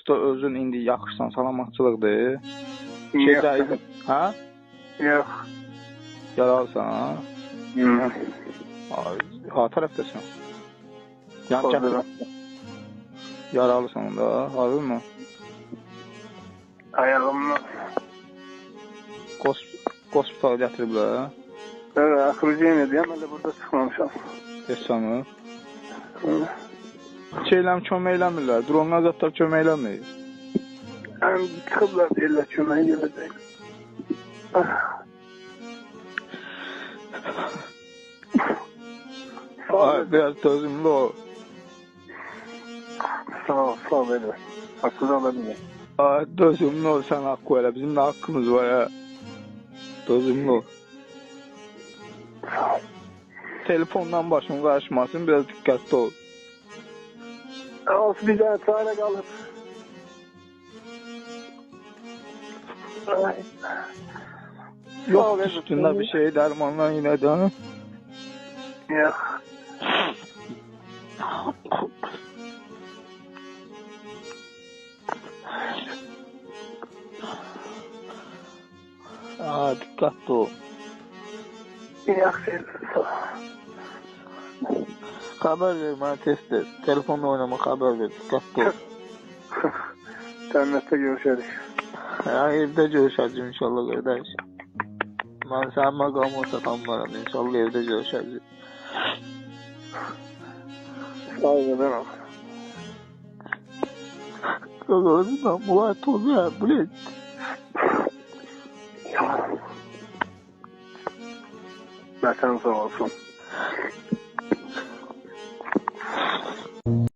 da özün indi yaxşısan, salamatçılıqdır. Yox. Ha? Yox. Yaralsan? Yox. Ha tərəfdəsən? Yan tərəfdə. Yaralısan da, hazır mı? Ayağımdan. Hospitala gətiriblər. Evet, akruciyem diyem, ben de burada çıkmamışam. Esanı. Şeyləm kömək eləmirlər, dronlar zətlər kömək eləmir. Yani çıkıblar deyirlər kömək gələcək. Ay, biraz dözümlü ol. Sağ ol böyle. Hakkını alabilir. Ay, dözümlü ol, sən haqqı elə, bizim də haqqımız var ya. Dözümlü ol. Telefondan başın qarışmasın, biraz diqqətli ol. Olsun, bir daha çare kalır. Yok üstünde bir şey, dermanlar yine de. Yok. Aa, dikkatli ol. Yok, Haber ver bana, test et. Telefonla oynama, haber ver, dikkatli ol. Cennette görüşürüz. Ya evde görüşeceğiz inşallah kardeş. Ben sen makam olsa tamlarım, inşallah evde görüşeceğiz. Sağ ol, ben ol. Gözümden mulayet oluyor, bilet. Vatan sağ olsun.